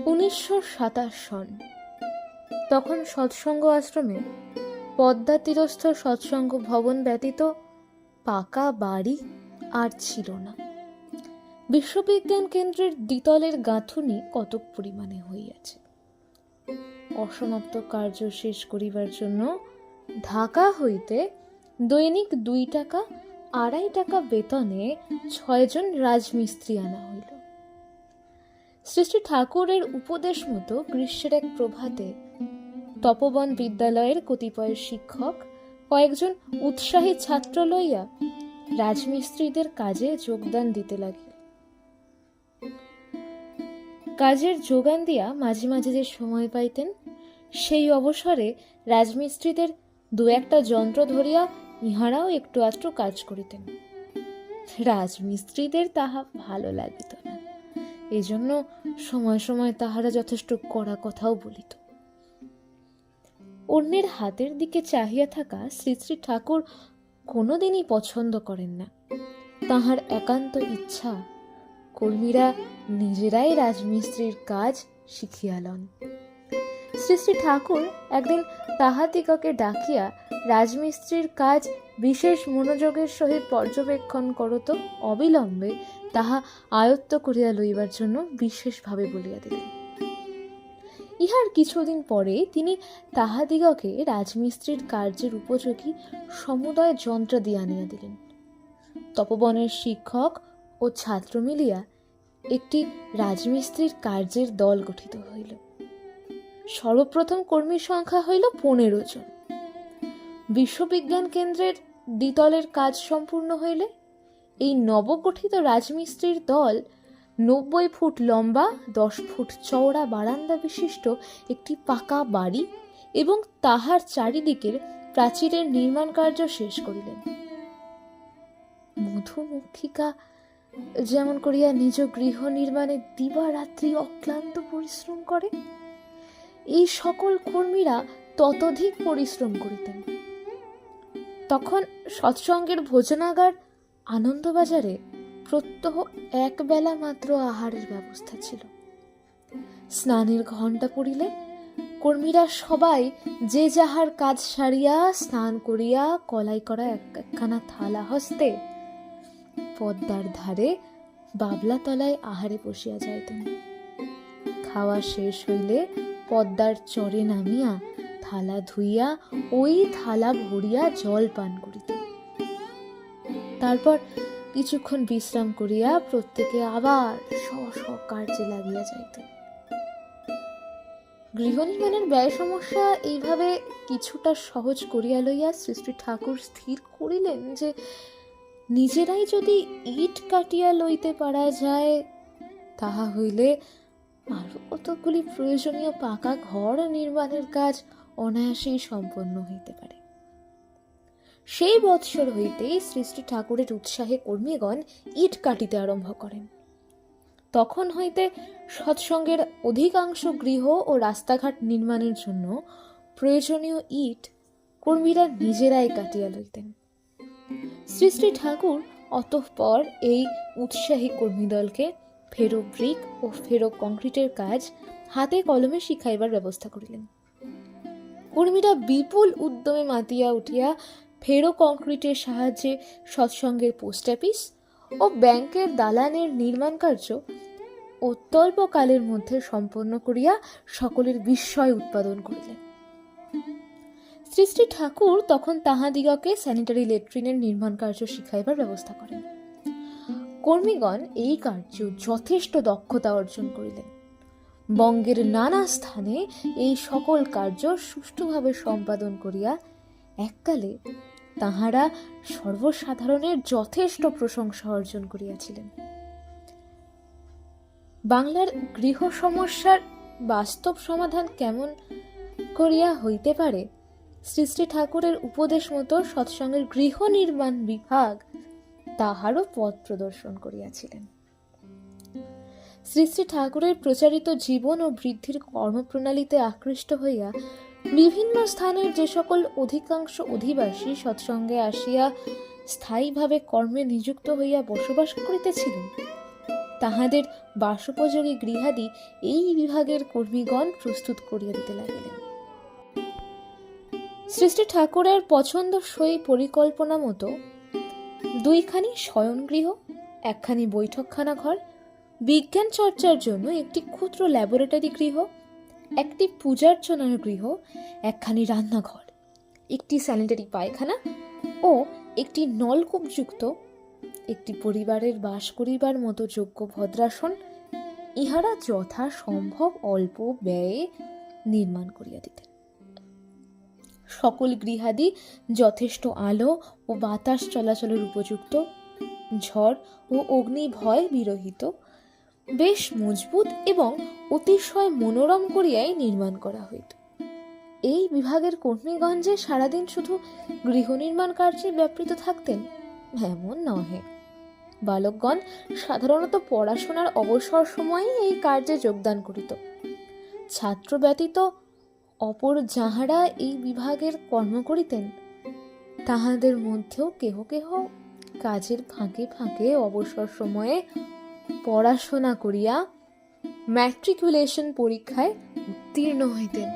1927 সন। তখন সৎসঙ্গ আশ্রমে পদ্মা তীরস্থ সৎসঙ্গ ভবন ব্যতীত পাকা বাড়ি আর ছিল না। বিশ্ববিজ্ঞান কেন্দ্রের দ্বিতলের গাঁথুনি কতক পরিমাণে হইয়াছে। অসমাপ্ত কার্য শেষ করিবার জন্য ঢাকা হইতে দৈনিক 2 টাকা 2.5 টাকা বেতনে 6 জন রাজমিস্ত্রি আনা হইল। শ্রী শ্রী ঠাকুরের উপদেশ মতো গ্রীষ্মের এক প্রভাতে তপবন বিদ্যালয়ের কতিপয় শিক্ষক কয়েকজন উৎসাহী ছাত্র লইয়া রাজমিস্ত্রিদের কাজে যোগদান দিতে লাগিল। কাজের যোগান দিয়া মাঝে মাঝে যে সময় পাইতেন, সেই অবসরে রাজমিস্ত্রিদের 2-1টা যন্ত্র ধরিয়া ইহারাও একটু আধটু কাজ করিতেন। রাজমিস্ত্রিদের তাহা ভালো লাগিত না, এজন্য সময় সময় তাহারা যথেষ্ট কড়া কথাও বলিত। অন্যের হাতের দিকে চাহিয়া থাকা শ্রী শ্রী ঠাকুর কোনোদিনই পছন্দ করেন না। তাহার একান্ত ইচ্ছা কর্মীরা নিজেরাই রাজমিস্ত্রির কাজ শিখিয়া লন। শ্রী শ্রী ঠাকুর একদিন তাহাদিগকে ডাকিয়া রাজমিস্ত্রির কাজ বিশেষ মনোযোগের সহিত পর্যবেক্ষণ করত অবিলম্বে তাহা আয়ত্ত করিয়া লইবার জন্য বিশেষভাবে বলিয়া দিলেন। ইহার কিছুদিন পরে তিনি তাহাদিগকে রাজমিস্ত্রির কার্যের উপযোগী সমুদয় যন্ত্র দিয়া আনিয়া দিলেন। তপবনের শিক্ষক ও ছাত্র মিলিয়া একটি রাজমিস্ত্রির কার্যের দল গঠিত হইল। সর্বপ্রথম কর্মীর সংখ্যা হইল 15 জন। বিশ্ববিজ্ঞান কেন্দ্রের দ্বিতলের কাজ সম্পূর্ণ হইলে এই নবগঠিত রাজমিস্ত্রির দল 90 ফুট লম্বা 10 ফুট চওড়া বারান্দা বিশিষ্ট একটি পাকা বাড়ি এবং তাহার চারিদিকের প্রাচীরের নির্মাণ কার্য শেষ করিলেন। মধুমক্ষিকা যেমন করিয়া নিজ গৃহ নির্মাণে দিবারাত্রি অক্লান্ত পরিশ্রম করে, এই সকল কর্মীরা ততোধিক পরিশ্রম করিতেন। তখন সৎসঙ্গের ভোজনাগার আনন্দবাজারে প্রত্যহ 1 বেলা মাত্র আহারের ব্যবস্থা ছিল। স্নানের ঘণ্টা পড়িলে কর্মীরা সবাই যে যাহার কাজ সারিয়া স্নান করিয়া কলাই করা একখানা থালা হস্তে পদ্মার ধারে বাবলা তলায় আহারে বসিয়া যাইতেন। খাওয়া শেষ হইলে পদ্মার চরে নামিয়া থালা ধুইয়া ওই থালা ভরিয়া জল পান করিতেন। তারপর কিছুক্ষণ বিশ্রাম করিয়া প্রত্যেকে আবার স্ব কার্যে লাগিয়া যাইতেন। গৃহ নির্মাণের ব্যয় সমস্যা এইভাবে কিছুটা সহজ করিয়া লইয়া শ্রী শ্রী ঠাকুর স্থির করিলেন যে নিজেরাই যদি ইট কাটিয়া লইতে পারা যায়, তাহা হইলে আরো কতগুলি প্রয়োজনীয় পাকা ঘর নির্মাণের কাজ অনায়াসেই সম্পন্ন হইতে পারে। সেই বৎসর হইতেই শ্রী শ্রী ঠাকুরের উৎসাহে কর্মীগণ ইট কাটিতে আরম্ভ করেন। তখন হইতে সৎসঙ্গের অধিকাংশ গৃহ ও রাস্তাঘাট নির্মাণের জন্য প্রয়োজনীয় ইট কর্মীরা নিজেরাই কাটিয়া লইতেন। শ্রী শ্রী ঠাকুর অতঃপর এই উৎসাহী কর্মীদলকে ফেরো ব্রিক ও ফেরো কংক্রিটের কাজ হাতে কলমে শিখাইবার ব্যবস্থা করিলেন। কর্মীরা বিপুল উদ্যমে মাতিয়া উঠিয়া ফেরো কংক্রিটের সাহায্যে সৎসঙ্গের পোস্ট অফিস ও ব্যাংকের দালানের নির্মাণ কার্য অত্যল্পকালের মধ্যে সম্পন্ন করিয়া সকলের বিস্ময় উৎপাদন করিলেন। শ্রী শ্রী ঠাকুর তখন তাহাদিগকে স্যানিটারি ল্যাট্রিনের নির্মাণ কার্য শিখাইবার ব্যবস্থা করেন। কর্মীগণ এই কার্য যথেষ্ট দক্ষতা অর্জন করিলেন। বঙ্গের নানা স্থানে এই সকল কার্য সুষ্ঠুভাবে সম্পাদন করিয়া এককালে তাহারা সর্বসাধারণের যথেষ্ট প্রশংসা অর্জন করিয়াছিলেন। বাংলার গৃহ সমস্যার বাস্তব সমাধান কেমন করিয়া হইতে পারে, শ্রী শ্রী ঠাকুরের উপদেশ মতো সৎসঙ্গের গৃহ নির্মাণ বিভাগ তাহারও পথ প্রদর্শন করিয়াছিলেন। শ্রী শ্রী ঠাকুরের প্রচারিত জীবন ও বৃদ্ধির কর্মপ্রণালীতে আকৃষ্ট হইয়া বিভিন্ন স্থানের যে সকল অধিকাংশ অধিবাসী সৎসঙ্গে আসিয়া স্থায়ীভাবে কর্মে নিযুক্ত হইয়া বসবাস করিতেছিলেন, তাহাদের বাসোপযোগী গৃহাদি এই বিভাগের কর্মীগণ প্রস্তুত করিয়া দিতে লাগিলেন। শ্রী শ্রী ঠাকুরের পছন্দসই পরিকল্পনা মতো 2খানি শয়নগৃহ, 1খানি বৈঠকখানা ঘর, বিজ্ঞান চর্চার জন্য একটি ক্ষুদ্র ল্যাবরেটরি গৃহ, 1টি পূজার্চনার গৃহ, 1খানি রান্নাঘর, 1টি স্যানিটারি পায়খানা ও 1টি নলকূপযুক্ত একটি পরিবারের বাস করিবার মতো যোগ্য ভদ্রাসন ইহারা যথাসম্ভব অল্প ব্যয়ে নির্মাণ করিয়া দিতেন। সকল গৃহাদি যথেষ্ট আলো ও বাতাস চলাচলের উপযুক্ত, ঝড় ও অগ্নি ভয় বিরহিত, বেশ মজবুত এবং অতিশয় মনোরম করিয়াই নির্মাণ করা হইত। এই বিভাগের কর্মীগণ যে সারাদিন শুধু গৃহ নির্মাণ কার্যে ব্যাপৃত থাকতেন এমন নহে। বালকগণ সাধারণত পড়াশোনার অবসর সময়ে এই কার্যে যোগদান করিত। ছাত্র ব্যতীত অপর যাহারা এই বিভাগের কর্ম করিতেন তাহাদের মধ্যেও কেহ কেহ কাজের ফাঁকে ফাঁকে অবসর সময়ে পড়াশোনা করিয়া ম্যাট্রিকুলেশন পরীক্ষায় উত্তীর্ণ হইতেন।